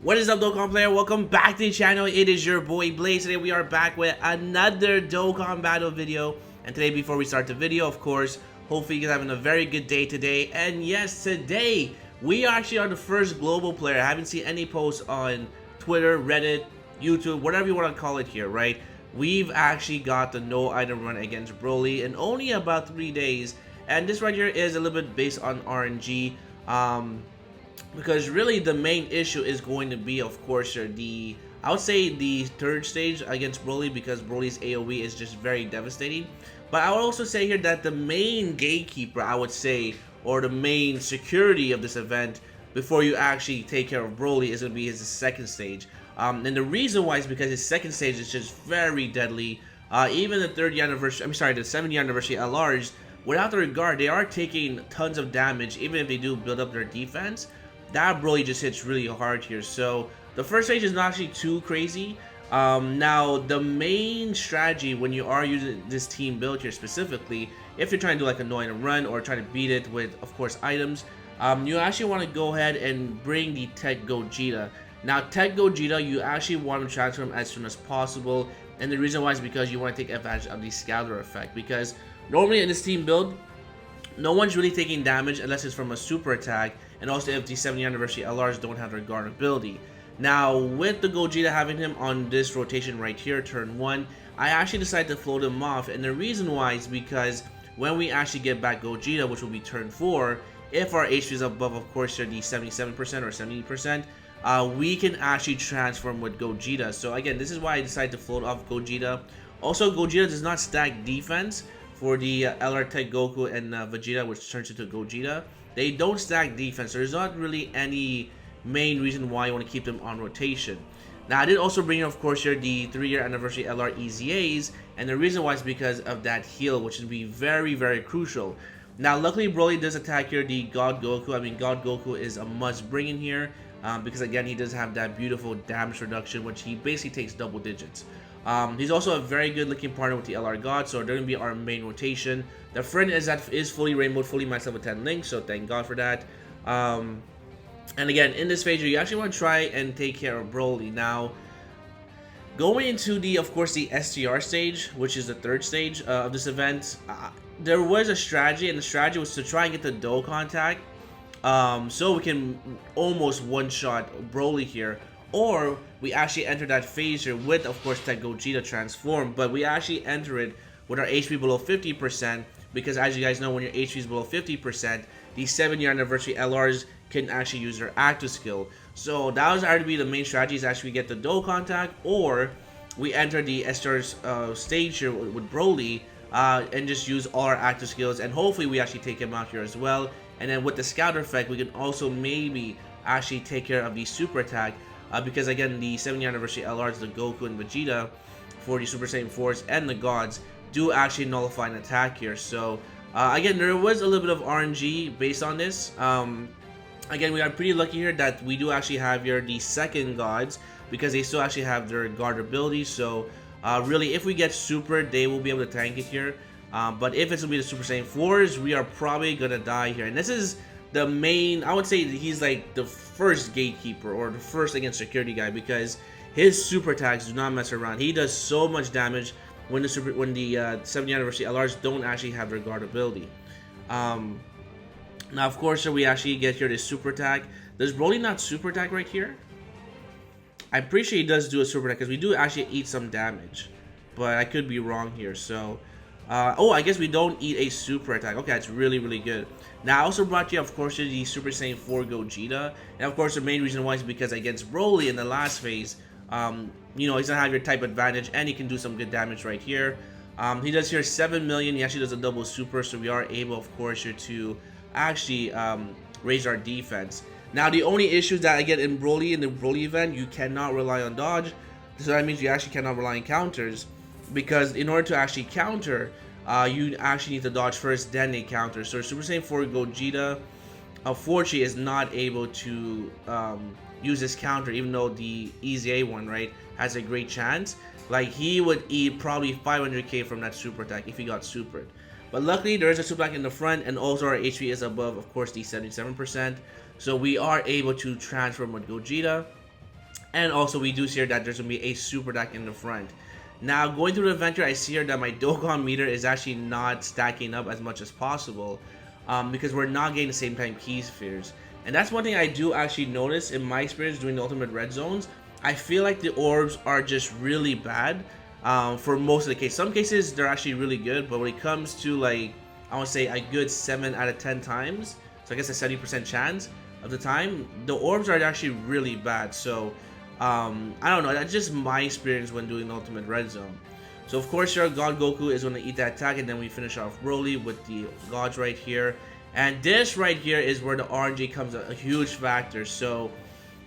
What is up, Dokkan player? Welcome back to the channel. It is your boy Blaze. Today we are back with another Dokkan battle video. And today, before we start the video, of course, hopefully you guys are having a very good day today. And yes, today we actually are the first global player. I haven't seen any posts on Twitter, Reddit, YouTube, whatever you want to call it here, right? We've actually got the no item run against Broly in only about 3 days. And this right here is a little bit based on RNG. Because really the main issue is going to be, of course, I would say the third stage against Broly, because Broly's AoE is just very devastating. But I would also say here that the main gatekeeper, I would say, or the main security of this event before you actually take care of Broly is going to be his second stage. And the reason why is because his second stage is just very deadly. Even the 30th anniversary, the 70th anniversary LRs, without the regard, they are taking tons of damage, even if they do build up their defense. That Broly just hits really hard here. So the first stage is not actually too crazy. Now the main strategy when you are using this team build here specifically, if you're trying to do like a no item run or trying to beat it with, of course, items, you actually want to go ahead and bring the Tech Gogeta. Now Tech Gogeta, you actually want to transfer him as soon as possible, and the reason why is because you want to take advantage of the scatter effect, because normally in this team build, no one's really taking damage unless it's from a super attack, and also if the 70th anniversary LRs don't have their guard ability. Now, with the Gogeta having him on this rotation right here, turn 1, I actually decided to float him off, and the reason why is because when we actually get back Gogeta, which will be turn 4, if our HP is above, of course, the 77% or 70%, we can actually transform with Gogeta. So again, this is why I decided to float off Gogeta. Also, Gogeta does not stack defense for the LR Tech Goku and Vegeta, which turns into Gogeta. They don't stack defense, so there's not really any main reason why you want to keep them on rotation. Now, I did also bring in, of course, here the 3-year anniversary LR EZAs, and the reason why is because of that heal, which would be very, very crucial. Now, luckily, Broly does attack here the God Goku. I mean, God Goku is a must bring in here, because again, he does have that beautiful damage reduction, which he basically takes double digits. He's also a very good looking partner with the LR God, so they're going to be our main rotation. The friend is fully rainbowed, fully maxed level 10 Link, so thank God for that. And again, in this phase, you actually want to try and take care of Broly. Now, going into the, of course, the STR stage, which is the third stage of this event, there was a strategy, and the strategy was to try and get the Dokkan tag, so we can almost one-shot Broly here. Or we actually enter that phase here with, of course, Tech Gogeta transform, but we actually enter it with our HP below 50%, because as you guys know, when your HP is below 50%, the 7-year anniversary LRs can actually use their active skill. So that was going to be the main strategy, is actually get the Dokkan tag, or we enter the STR stage here with Broly, and just use all our active skills, and hopefully we actually take him out here as well. And then with the scout effect, we can also maybe actually take care of the super attack, because again, the 70th anniversary LRs, the Goku and Vegeta, for the Super Saiyan 4s and the Gods, do actually nullify an attack here. So again, there was a little bit of RNG based on this. Again, we are pretty lucky here that we do actually have here the second Gods, because they still actually have their guard ability. So really, if we get super, they will be able to tank it here. But if it's going to be the Super Saiyan 4s, we are probably going to die here. And this is the main, I would say he's like the first gatekeeper, or the first against security guy, because his super attacks do not mess around. He does so much damage when the 70th anniversary LRs don't actually have their guard ability. Now, of course, we actually get here this super attack. Does Broly not super attack right here? I'm pretty sure he does do a super attack, because we do actually eat some damage, but I could be wrong here. So oh, I guess we don't eat a super attack. Okay, that's really, really good. Now, I also brought you, of course, the Super Saiyan 4 Gogeta. And, of course, the main reason why is because against Broly in the last phase, you know, he's going to have your type advantage, and he can do some good damage right here. He does here 7 million. He actually does a double super, so we are able, of course, here to actually raise our defense. Now, the only issues that I get in the Broly event, you cannot rely on dodge. So that means you actually cannot rely on counters, because in order to actually counter, you actually need to dodge first, then they counter. So Super Saiyan 4 Gogeta, unfortunately, is not able to use this counter, even though the EZA one, right, has a great chance. Like, he would eat probably 500k from that super attack if he got supered. But luckily, there is a super attack in the front, and also our HP is above, of course, the 77%. So we are able to transform with Gogeta. And also we do see here that there's going to be a super attack in the front. Now going through the event here, I see here that my Dokkan meter is actually not stacking up as much as possible because we're not getting the same time key spheres. And that's one thing I do actually notice in my experience doing the ultimate red zones. I feel like the orbs are just really bad for most of the cases. Some cases they're actually really good, but when it comes to like, I would say a good 7 out of 10 times, so I guess a 70% chance of the time, the orbs are actually really bad. So I don't know, that's just my experience when doing the ultimate red zone. So of course your God Goku is going to eat that attack, and then we finish off Broly with the gods right here. And this right here is where the RNG comes a huge factor. So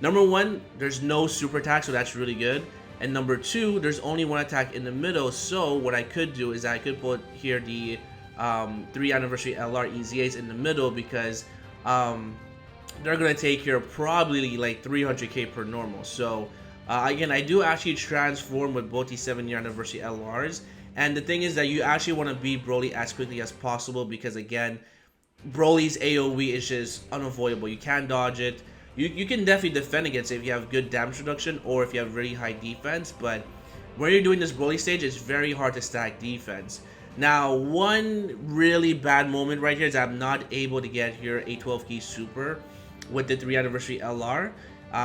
number one, there's no super attack, so that's really good. And number two, there's only one attack in the middle. So what I could do is I could put here the 3 anniversary LR EZAs in the middle, because they're gonna take here probably like 300k per normal. So again, I do actually transform with both the 7-year anniversary LRs, and the thing is that you actually want to beat Broly as quickly as possible, because again, Broly's AoE is just unavoidable. You can't dodge it. You can definitely defend against it if you have good damage reduction or if you have really high defense, but when you're doing this Broly stage, it's very hard to stack defense. Now, one really bad moment right here is I'm not able to get here a 12 key super with the 3 anniversary LR,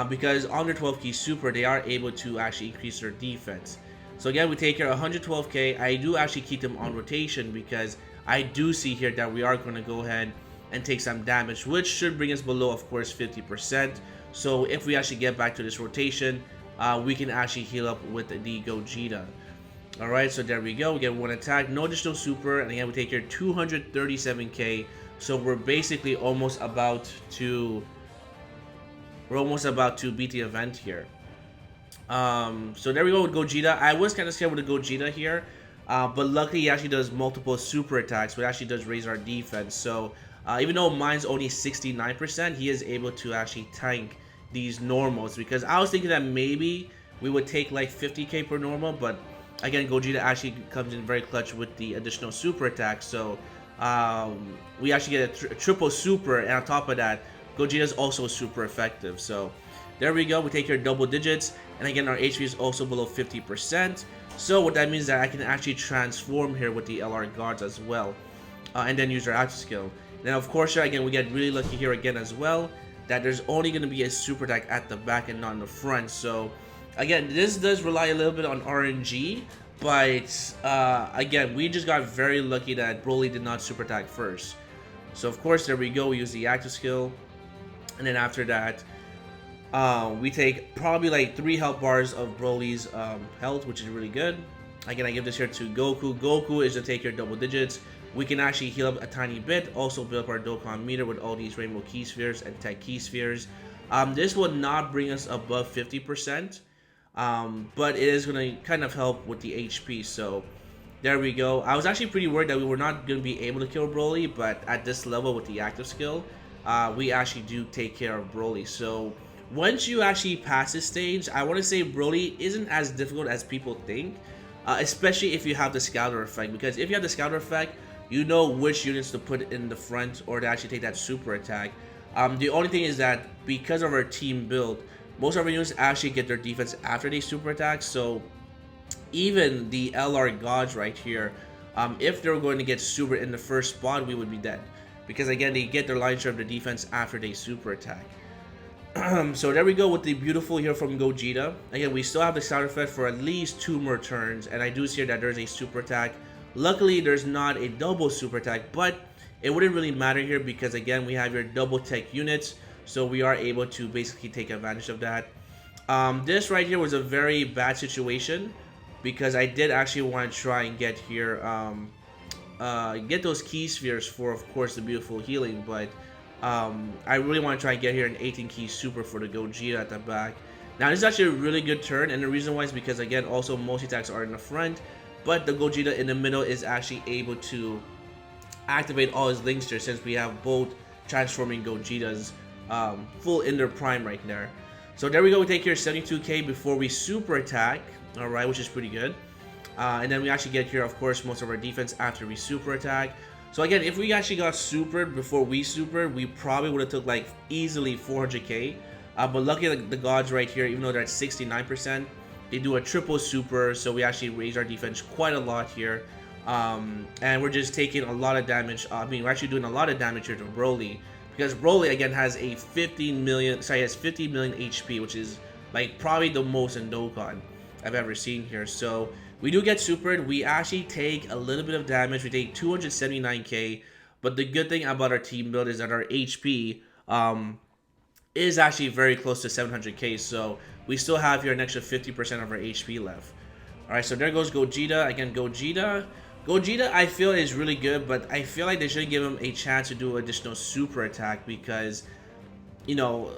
because on their 12 key super, they are able to actually increase their defense. So again, we take here 112k. I do actually keep them on rotation because I do see here that we are going to go ahead and take some damage, which should bring us below, of course, 50%. So if we actually get back to this rotation, we can actually heal up with the Gogeta. Alright, so there we go. We get one attack, no additional super, and again we take here 237k. So we're basically almost about to beat the event here. So there we go with Gogeta. I was kind of scared with the Gogeta here, but luckily he actually does multiple super attacks, which actually does raise our defense. So even though mine's only 69%, he is able to actually tank these normals, because I was thinking that maybe we would take like 50k per normal, but again, Gogeta actually comes in very clutch with the additional super attack. So we actually get a triple super, and on top of that, Gogeta is also super effective. So there we go. We take here double digits, and again, our HP is also below 50%. So what that means is that I can actually transform here with the LR guards as well, and then use our active skill. Now, of course, again, we get really lucky here again as well, that there's only going to be a super attack at the back and not in the front. So again, this does rely a little bit on RNG, but again, we just got very lucky that Broly did not super attack first. So of course, there we go. We use the active skill, and then after that, we take probably like 3 health bars of Broly's health, which is really good. Again, I give this here to Goku. Goku is to take here double digits. We can actually heal up a tiny bit, also build up our Dokkan meter with all these rainbow key spheres and tech key spheres. This will not bring us above 50%, but it is going to kind of help with the HP. So there we go. I was actually pretty worried that we were not going to be able to kill Broly, but at this level with the active skill, we actually do take care of Broly. So once you actually pass this stage, I want to say Broly isn't as difficult as people think, especially if you have the scouter effect, because if you have the scouter effect, you know which units to put in the front or to actually take that super attack. The only thing is that because of our team build, most of our units actually get their defense after they super attack. So even the LR gods right here, if they're going to get super in the first spot, we would be dead, because again, they get their lion's share of the defense after they super attack. So there we go with the beautiful here from Gogeta. Again, we still have the scouter effect for at least 2 more turns, and I do see that there's a super attack. Luckily, there's not a double super attack, but it wouldn't really matter here because again, we have your double tech units, so we are able to basically take advantage of that. This right here was a very bad situation because I did actually want to try and get here, get those key spheres for, of course, the beautiful healing, but I really want to try and get here an 18 key super for the Gogeta at the back. Now, this is actually a really good turn, and the reason why is because again, also most attacks are in the front, but the Gogeta in the middle is actually able to activate all his linksters, since we have both transforming Gogetas full in their prime right there. So there we go, we take here 72k before we super attack, alright, which is pretty good. And then we actually get here, of course, most of our defense after we super attack. So again, if we actually got supered before we supered, we probably would have took like easily 400k. But luckily the gods right here, even though they're at 69%, they do a triple super, so we actually raise our defense quite a lot here. And we're just taking a lot of damage. I mean, we're actually doing a lot of damage here to Broly, because Broly again has a 50 million HP, which is like probably the most in Dokkan I've ever seen here. So we do get supered. We actually take a little bit of damage. We take 279k, but the good thing about our team build is that our HP is actually very close to 700k. So we still have here an extra 50% of our HP left. All right, so there goes Gogeta. Again, Gogeta I feel is really good, but I feel like they should give him a chance to do additional super attack, because, you know,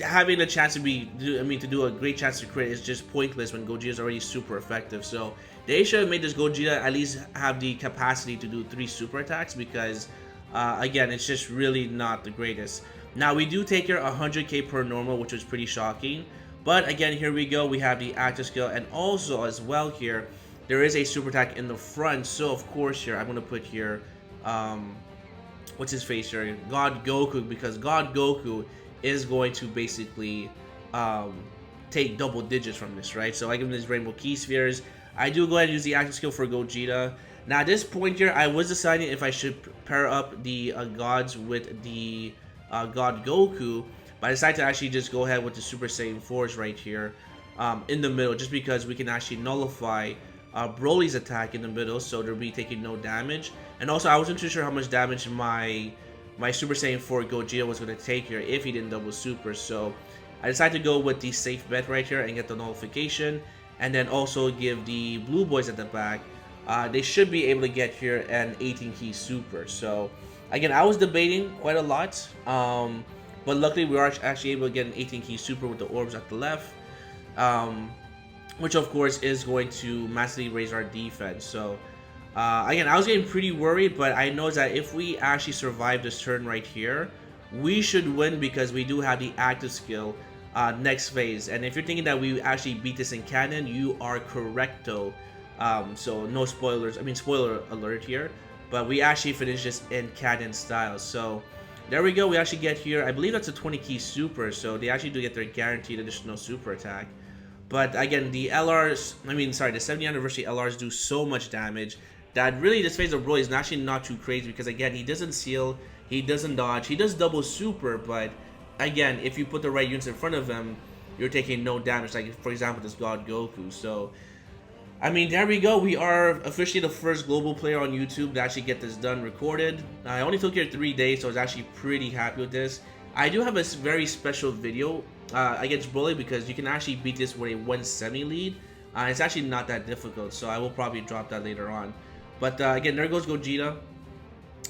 having a chance to do a great chance to crit is just pointless when Gogeta is already super effective. So they should have made this Gogeta at least have the capacity to do 3 super attacks, because again, it's just really not the greatest. Now we do take here 100k per normal, which was pretty shocking, but again, here we go, we have the active skill, and also as well here there is a super attack in the front. So of course here I'm going to put here what's his face here, God Goku, because God Goku is going to basically take double digits from this, right? So I give him these rainbow key spheres. I do go ahead and use the active skill for Gogeta. Now at this point here, I was deciding if I should pair up the gods with the God Goku, but I decided to actually just go ahead with the Super Saiyan 4s right here in the middle, just because we can actually nullify Broly's attack in the middle, so they'll be taking no damage. And also I wasn't too sure how much damage my Super Saiyan 4 Gogeta was going to take here if he didn't double super, so I decided to go with the safe bet right here and get the nullification, and then also give the blue boys at the back. They should be able to get here an 18 key super. So again, I was debating quite a lot, but luckily we are actually able to get an 18 key super with the orbs at the left, which of course is going to massively raise our defense. So again, I was getting pretty worried, but I know that if we actually survive this turn right here, we should win, because we do have the active skill next phase. And if you're thinking that we actually beat this in canon, you are correcto. So no spoilers, I mean spoiler alert here, but we actually finished this in canon style. So there we go, we actually get here, I believe that's a 20 key super, so they actually do get their guaranteed additional super attack. But again, the LRs, the 70th anniversary LRs do so much damage that really this phase of Broly is actually not too crazy, because again, he doesn't seal, he doesn't dodge, he does double super, but again, if you put the right units in front of him, you're taking no damage, like for example this God Goku. So I mean, there we go, we are officially the first global player on YouTube to actually get this done recorded. I only took here 3 days, so I was actually pretty happy with this. I do have a very special video against Broly, because you can actually beat this with a 170 lead. It's actually not that difficult, so I will probably drop that later on. But again, there goes Gogeta.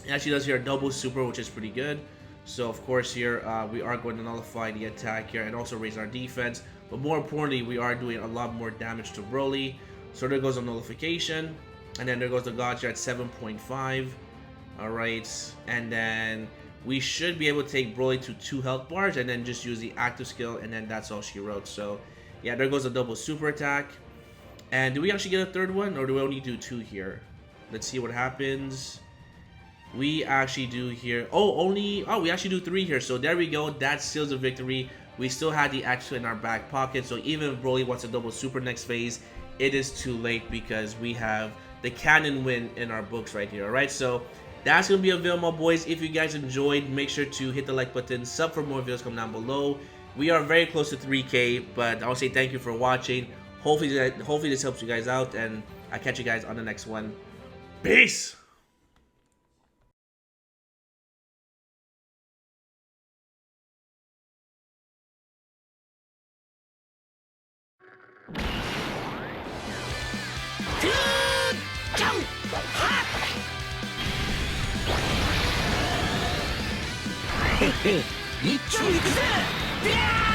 It actually does here a double super, which is pretty good. So of course here we are going to nullify the attack here and also raise our defense. But more importantly, we are doing a lot more damage to Broly. So there goes the nullification, and then there goes the gods here at 7.5. Alright, and then we should be able to take Broly to 2 health bars and then just use the active skill, and then that's all she wrote. So yeah, there goes the double super attack. And do we actually get a 3rd one, or do we only do 2 here? Let's see what happens. We actually do here, we actually do 3 here. So there we go, that seals the victory. We still had the action in our back pocket, so even if Broly wants to double super next phase, it is too late, because we have the canon win in our books right here. Alright, so that's going to be a video, my boys. If you guys enjoyed, make sure to hit the like button, sub for more videos, come down below. We are very close to 3K, but I'll say thank you for watching. Hopefully this helps you guys out, and I'll catch you guys on the next one. Peace! Hey, 一丁行くぜ！